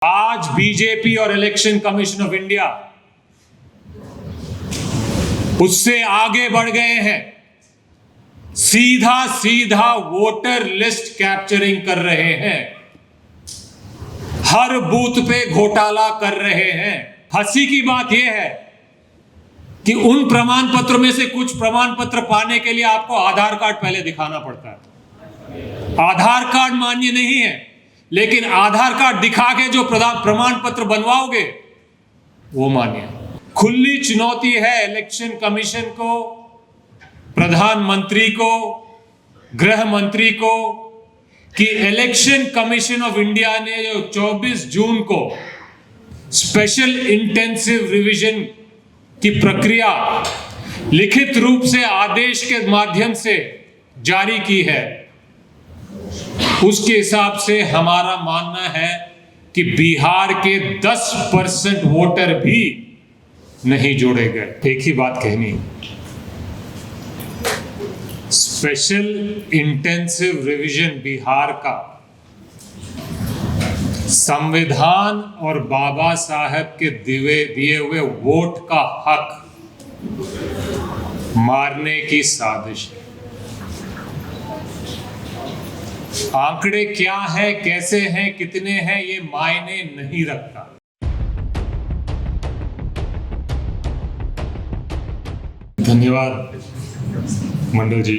आज बीजेपी और election commission of India उससे आगे बढ़ गए हैं। सीधा सीधा वोटर लिस्ट कैप्चरिंग कर रहे हैं, हर बूथ पे घोटाला कर रहे हैं। हंसी की बात यह है कि उन प्रमाण पत्र में से कुछ प्रमाण पत्र पाने के लिए आपको आधार कार्ड पहले दिखाना पड़ता है। आधार कार्ड मान्य नहीं है, लेकिन आधार कार्ड दिखा के जो प्रमाण पत्र बनवाओगे वो मान्य। खुली चुनौती है इलेक्शन कमीशन को, प्रधानमंत्री को, गृह मंत्री को कि इलेक्शन कमीशन ऑफ इंडिया ने जो 24 जून को स्पेशल इंटेंसिव रिवीजन की प्रक्रिया लिखित रूप से आदेश के माध्यम से जारी की है, उसके हिसाब से हमारा मानना है कि बिहार के 10% वोटर भी नहीं जोड़े गए। एक ही बात कहनी, स्पेशल इंटेंसिव रिवीजन बिहार का संविधान और बाबा साहब के दिए हुए वोट का हक मारने की साजिश है। आंकड़े क्या है, कैसे हैं, कितने हैं, ये मायने नहीं रखता। धन्यवाद मंडल जी,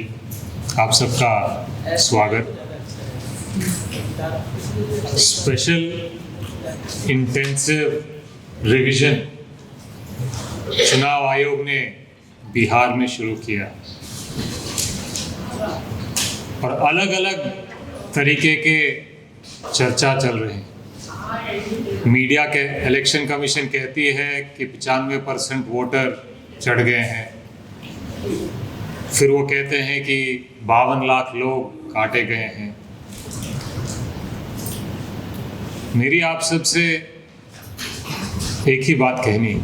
आप सबका स्वागत। स्पेशल इंटेंसिव रिवीजन चुनाव आयोग ने बिहार में शुरू किया और अलग अलग तरीके के चर्चा चल रहे हैं। मीडिया के इलेक्शन कमीशन कहती है कि 95% वोटर चढ़ गए हैं, फिर वो कहते हैं कि 52 लाख लोग काटे गए हैं। मेरी आप सबसे एक ही बात कहनी,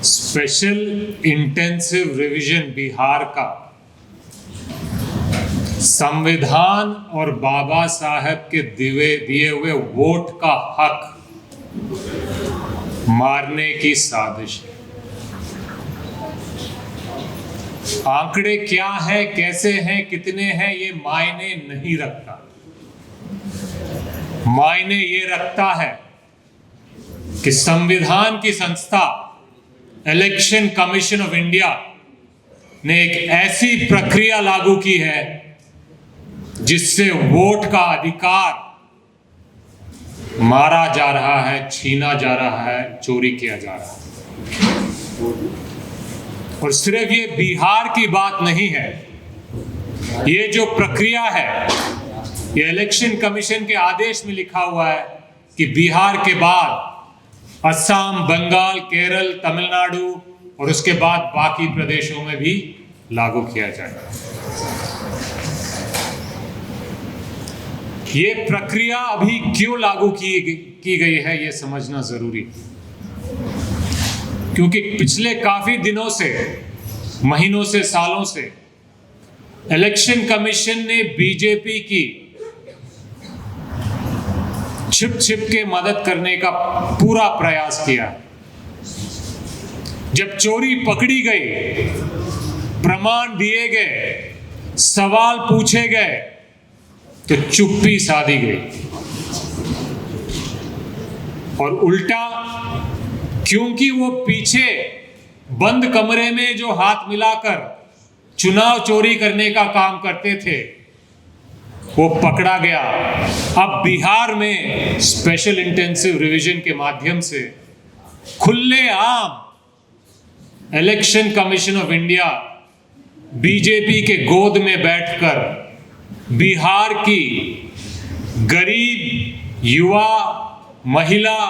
स्पेशल इंटेंसिव रिवीजन बिहार का संविधान और बाबा साहब के दिए हुए वोट का हक मारने की साजिश है। आंकड़े क्या है, कैसे हैं, कितने हैं, ये मायने नहीं रखता। मायने ये रखता है कि संविधान की संस्था इलेक्शन कमीशन ऑफ इंडिया ने एक ऐसी प्रक्रिया लागू की है जिससे वोट का अधिकार मारा जा रहा है, छीना जा रहा है, चोरी किया जा रहा है। और सिर्फ ये बिहार की बात नहीं है, ये जो प्रक्रिया है ये इलेक्शन कमीशन के आदेश में लिखा हुआ है कि बिहार के बाद असम, बंगाल, केरल, तमिलनाडु और उसके बाद बाकी प्रदेशों में भी लागू किया जाएगा। ये प्रक्रिया अभी क्यों लागू की गई है, ये समझना जरूरी है, क्योंकि पिछले काफी दिनों से, महीनों से, सालों से इलेक्शन कमीशन ने बीजेपी की छिप छिप के मदद करने का पूरा प्रयास किया। जब चोरी पकड़ी गई, प्रमाण दिए गए, सवाल पूछे गए, तो चुप्पी साधी गई। और उल्टा, क्योंकि वो पीछे बंद कमरे में जो हाथ मिलाकर चुनाव चोरी करने का काम करते थे वो पकड़ा गया। अब बिहार में स्पेशल इंटेंसिव रिवीजन के माध्यम से खुलेआम election commission of India BJP के गोद में बैठकर बिहार की गरीब, युवा, महिला,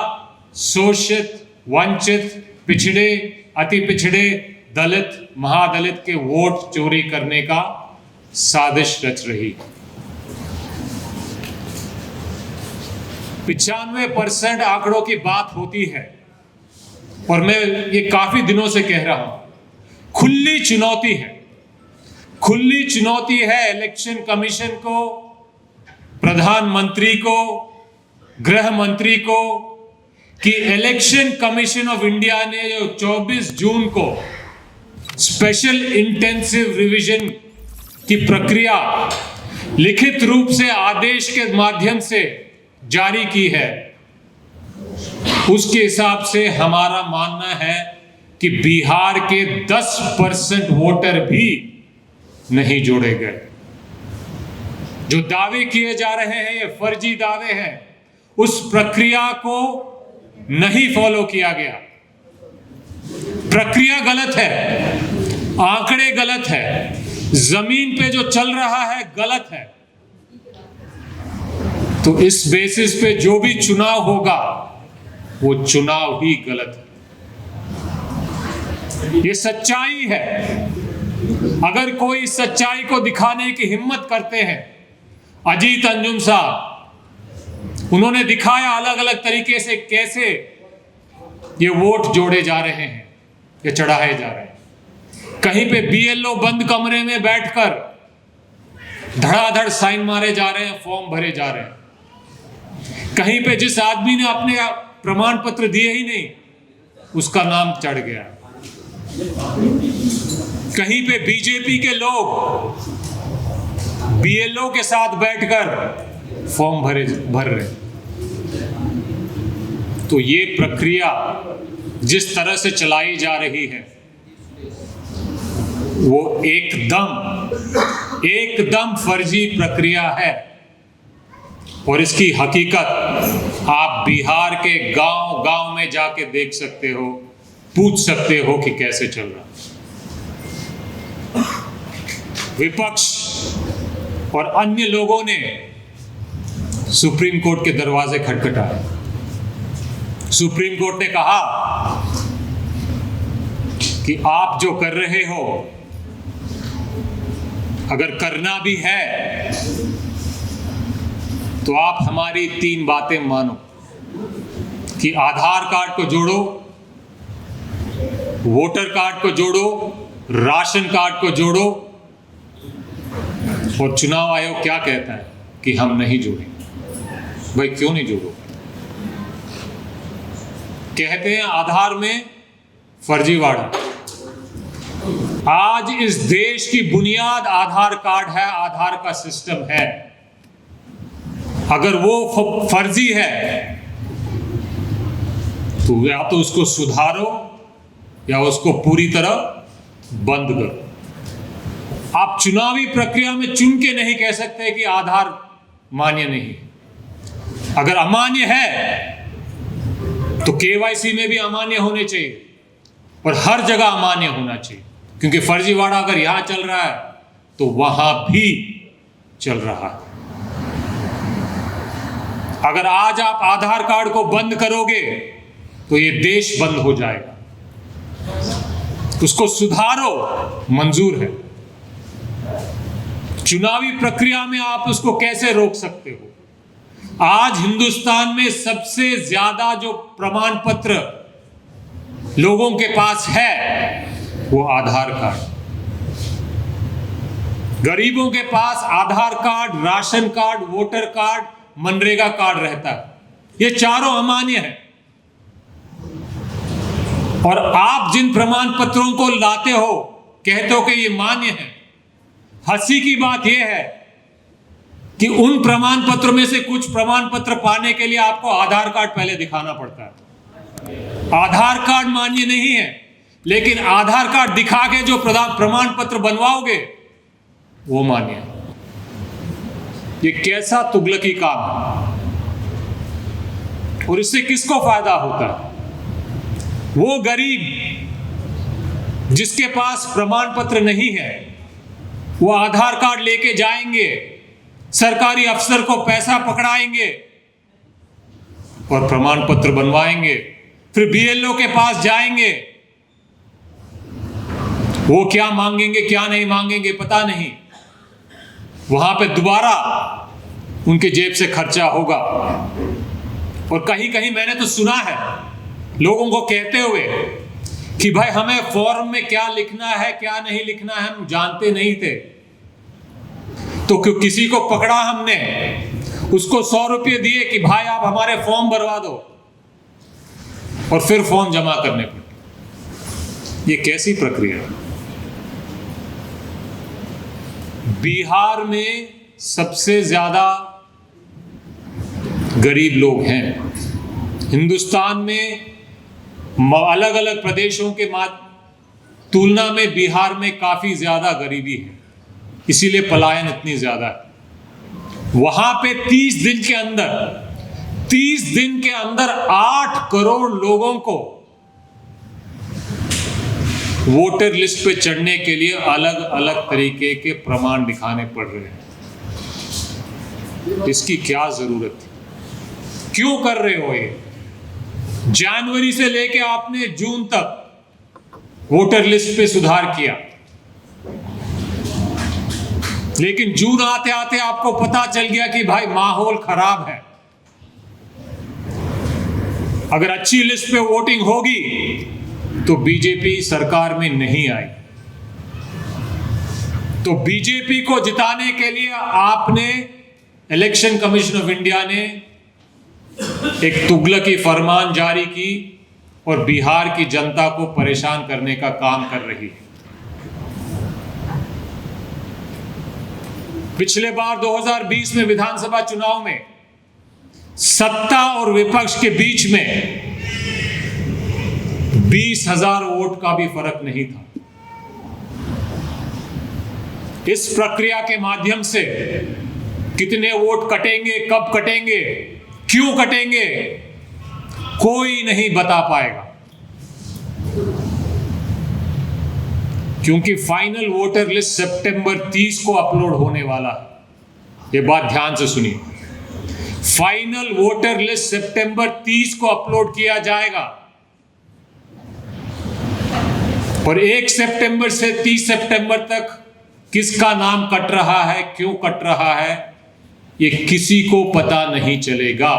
शोषित, वंचित, पिछड़े, अति पिछड़े, दलित, महादलित के वोट चोरी करने का साजिश रच रही। 95% आंकड़ों की बात होती है और मैं ये काफी दिनों से कह रहा हूं, खुली चुनौती है। खुली चुनौती है इलेक्शन कमीशन को, प्रधानमंत्री को, गृह मंत्री को कि इलेक्शन कमीशन ऑफ इंडिया ने जो 24 जून को स्पेशल इंटेंसिव रिवीजन की प्रक्रिया लिखित रूप से आदेश के माध्यम से जारी की है, उसके हिसाब से हमारा मानना है कि बिहार के 10% वोटर भी नहीं जोड़े गए। जो दावे किए जा रहे हैं ये फर्जी दावे हैं, उस प्रक्रिया को नहीं फॉलो किया गया। प्रक्रिया गलत है, आंकड़े गलत है, जमीन पे जो चल रहा है गलत है। तो इस बेसिस पे जो भी चुनाव होगा वो चुनाव ही गलत है। ये सच्चाई है। अगर कोई इस सच्चाई को दिखाने की हिम्मत करते हैं, अजीत अंजुम साहब, उन्होंने दिखाया अलग अलग तरीके से कैसे ये वोट जोड़े जा रहे हैं, ये चढ़ाए जा रहे हैं। कहीं पे बीएलओ बंद कमरे में बैठकर धड़ाधड़ साइन मारे जा रहे हैं, फॉर्म भरे जा रहे हैं। कहीं पे जिस आदमी ने अपने प्रमाण पत्र दिए ही नहीं उसका नाम चढ़ गया। कहीं पे बीजेपी के लोग बीएलओ के साथ बैठकर फॉर्म भर रहे। तो ये प्रक्रिया जिस तरह से चलाई जा रही है वो एकदम फर्जी प्रक्रिया है। और इसकी हकीकत आप बिहार के गांव-गांव में जाके देख सकते हो, पूछ सकते हो कि कैसे चल रहा। विपक्ष और अन्य लोगों ने सुप्रीम कोर्ट के दरवाजे खटखटाए। सुप्रीम कोर्ट ने कहा कि आप जो कर रहे हो, अगर करना भी है तो आप हमारी 3 बातें मानो कि आधार कार्ड को जोड़ो, वोटर कार्ड को जोड़ो, राशन कार्ड को जोड़ो। और चुनाव आयोग क्या कहता है कि हम नहीं जोड़ेंगे। भाई क्यों नहीं जोड़ो? कहते हैं आधार में फर्जीवाड़ा। आज इस देश की बुनियाद आधार कार्ड है, आधार का सिस्टम है। अगर वो फर्जी है तो या तो उसको सुधारो या उसको पूरी तरह बंद करो। आप चुनावी प्रक्रिया में चुन के नहीं कह सकते कि आधार मान्य नहीं। अगर अमान्य है तो केवाईसी में भी अमान्य होने चाहिए और हर जगह अमान्य होना चाहिए, क्योंकि फर्जीवाड़ा अगर यहां चल रहा है तो वहां भी चल रहा है। अगर आज आप आधार कार्ड को बंद करोगे तो ये देश बंद हो जाएगा। उसको सुधारो, मंजूर है। चुनावी प्रक्रिया में आप उसको कैसे रोक सकते हो? आज हिंदुस्तान में सबसे ज्यादा जो प्रमाण पत्र लोगों के पास है वो आधार कार्ड। गरीबों के पास Aadhaar card, ration card, voter card, MNREGA card रहता है। ये चारों अमान्य है। और आप जिन प्रमाण पत्रों को लाते हो, कहते हो कि ये मान्य है। हंसी की बात यह है कि उन प्रमाण पत्रों में से कुछ प्रमाण पत्र पाने के लिए आपको आधार कार्ड पहले दिखाना पड़ता है। आधार कार्ड मान्य नहीं है, लेकिन आधार कार्ड दिखा के जो प्रमाण पत्र बनवाओगे वो मान्य है। ये कैसा तुगलकी काम है? और इससे किसको फायदा होता है? वो गरीब जिसके पास प्रमाण पत्र नहीं है, वो आधार कार्ड लेके जाएंगे, सरकारी अफसर को पैसा पकड़ाएंगे और प्रमाण पत्र बनवाएंगे। फिर बीएलओ के पास जाएंगे, वो क्या मांगेंगे क्या नहीं मांगेंगे पता नहीं। वहां पे दोबारा उनके जेब से खर्चा होगा। और कहीं कहीं मैंने तो सुना है लोगों को कहते हुए कि भाई हमें फॉर्म में क्या लिखना है क्या नहीं लिखना है हम जानते नहीं थे, तो किसी को पकड़ा हमने उसको 100 रुपये दिए कि भाई आप हमारे फॉर्म भरवा दो, और फिर फॉर्म जमा करने पड़े। ये कैसी प्रक्रिया है? बिहार में सबसे ज्यादा गरीब लोग हैं। हिंदुस्तान में अलग अलग प्रदेशों के तुलना में बिहार में काफी ज्यादा गरीबी है, इसीलिए पलायन इतनी ज्यादा है। वहां पे 30 दिन के अंदर 8 करोड़ लोगों को वोटर लिस्ट पे चढ़ने के लिए अलग अलग तरीके के प्रमाण दिखाने पड़ रहे हैं। इसकी क्या जरूरत थी? क्यों कर रहे हो ये? जनवरी से लेके आपने जून तक वोटर लिस्ट पे सुधार किया, लेकिन जून आते आते आपको पता चल गया कि भाई माहौल खराब है। अगर अच्छी लिस्ट पे वोटिंग होगी तो बीजेपी सरकार में नहीं आई। तो बीजेपी को जिताने के लिए आपने, इलेक्शन कमीशन ऑफ इंडिया ने एक तुगलकी फरमान जारी की और बिहार की जनता को परेशान करने का काम कर रही है। पिछले बार 2020 में विधानसभा चुनाव में सत्ता और विपक्ष के बीच में 20,000 वोट का भी फर्क नहीं था। इस प्रक्रिया के माध्यम से कितने वोट कटेंगे, कब कटेंगे, क्यों कटेंगे, कोई नहीं बता पाएगा, क्योंकि फाइनल वोटर लिस्ट सितंबर 30 को अपलोड होने वाला है। ये बात ध्यान से सुनिए, फाइनल वोटर लिस्ट सितंबर 30 को अपलोड किया जाएगा और 1 सितंबर से 30 सितंबर तक किसका नाम कट रहा है, क्यों कट रहा है, ये किसी को पता नहीं चलेगा,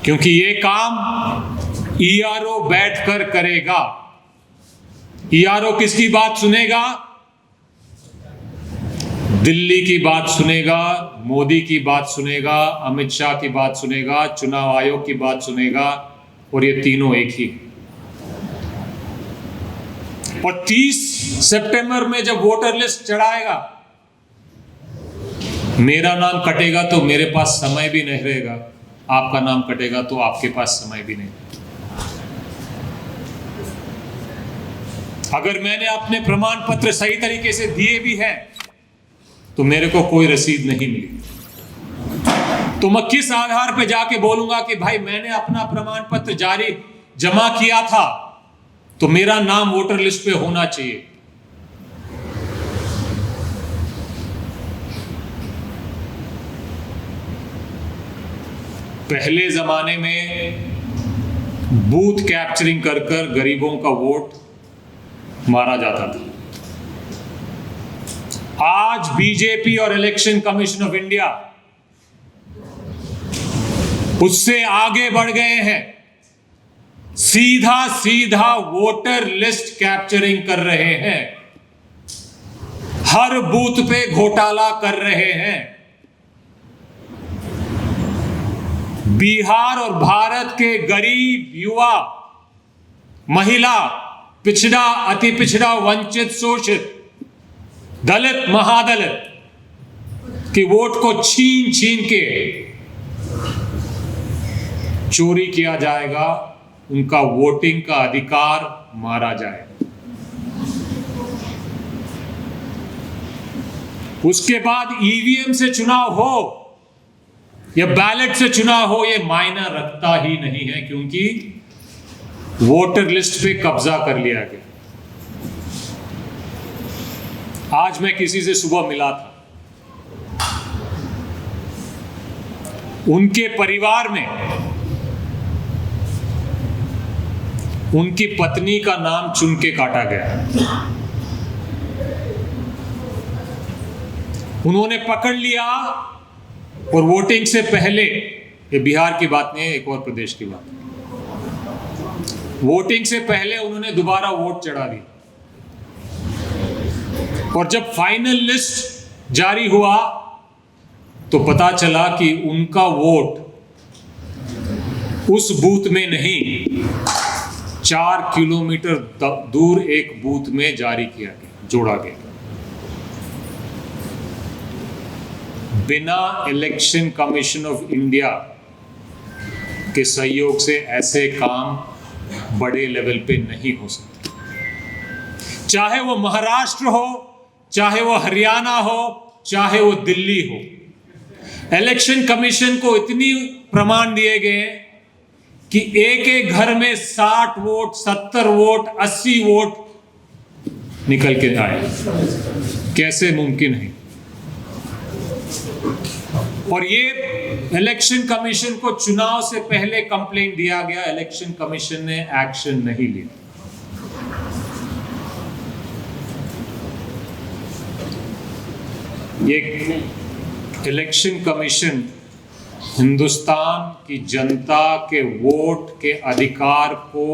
क्योंकि ये काम ईआरओ बैठकर करेगा। ईआरओ किसकी बात सुनेगा? दिल्ली की बात सुनेगा, मोदी की बात सुनेगा, अमित शाह की बात सुनेगा, चुनाव आयोग की बात सुनेगा, और ये तीनों एक ही। और 30 सितंबर में जब वोटर लिस्ट चढ़ाएगा, मेरा नाम कटेगा तो मेरे पास समय भी नहीं रहेगा, आपका नाम कटेगा तो आपके पास समय भी नहीं। अगर मैंने अपने प्रमाण पत्र सही तरीके से दिए भी हैं तो मेरे को कोई रसीद नहीं मिली, तो मैं किस आधार पे जाके बोलूंगा कि भाई मैंने अपना प्रमाण पत्र जमा किया था तो मेरा नाम वोटर लिस्ट पे होना चाहिए। पहले जमाने में बूथ कैप्चरिंग कर कर गरीबों का वोट मारा जाता था। आज बीजेपी और इलेक्शन कमीशन ऑफ इंडिया उससे आगे बढ़ गए हैं, सीधा वोटर लिस्ट कैप्चरिंग कर रहे हैं, हर बूथ पे घोटाला कर रहे हैं। बिहार और भारत के गरीब, युवा, महिला, पिछड़ा, अति पिछड़ा, वंचित, शोषित, दलित, महादलित की वोट को छीन छीन के चोरी किया जाएगा, उनका वोटिंग का अधिकार मारा जाएगा। उसके बाद ईवीएम से चुनाव हो या बैलेट से चुनाव हो, यह मायना रखता ही नहीं है, क्योंकि वोटर लिस्ट पे कब्जा कर लिया गया। आज मैं किसी से सुबह मिला था, उनके परिवार में उनकी पत्नी का नाम चुन के काटा गया। उन्होंने पकड़ लिया और वोटिंग से पहले, ये बिहार की बात नहीं है, एक और प्रदेश की बात, वोटिंग से पहले उन्होंने दोबारा वोट चढ़ा दी, और जब फाइनल लिस्ट जारी हुआ तो पता चला कि उनका वोट उस बूथ में नहीं, 4 किलोमीटर दूर एक बूथ में जारी किया गया, जोड़ा गया। बिना इलेक्शन कमीशन ऑफ इंडिया के सहयोग से ऐसे काम बड़े लेवल पे नहीं हो सकते। चाहे वो महाराष्ट्र हो, चाहे वो हरियाणा हो, चाहे वो दिल्ली हो, इलेक्शन कमीशन को इतनी प्रमाण दिए गए कि एक एक घर में 60 वोट, 70 वोट, 80 वोट निकल के आए। कैसे मुमकिन है? और ये इलेक्शन कमीशन को चुनाव से पहले कंप्लेंट दिया गया, इलेक्शन कमीशन ने एक्शन नहीं लिया। ये इलेक्शन कमीशन हिंदुस्तान की जनता के वोट के अधिकार को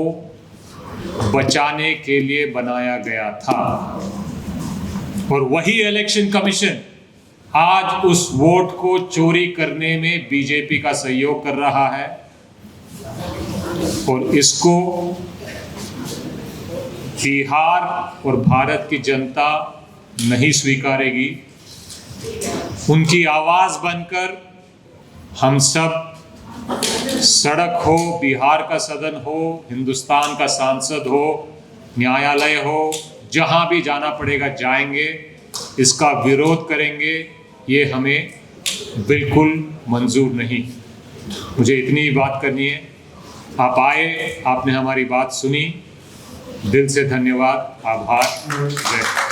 बचाने के लिए बनाया गया था, और वही इलेक्शन कमीशन आज उस वोट को चोरी करने में बीजेपी का सहयोग कर रहा है, और इसको बिहार और भारत की जनता नहीं स्वीकारेगी। उनकी आवाज बनकर हम सब, सड़क हो, बिहार का सदन हो, हिंदुस्तान का सांसद हो, न्यायालय हो, जहां भी जाना पड़ेगा जाएंगे, इसका विरोध करेंगे। ये हमें बिल्कुल मंजूर नहीं। मुझे इतनी बात करनी है। आप आए, आपने हमारी बात सुनी, दिल से धन्यवाद, आभार। जय।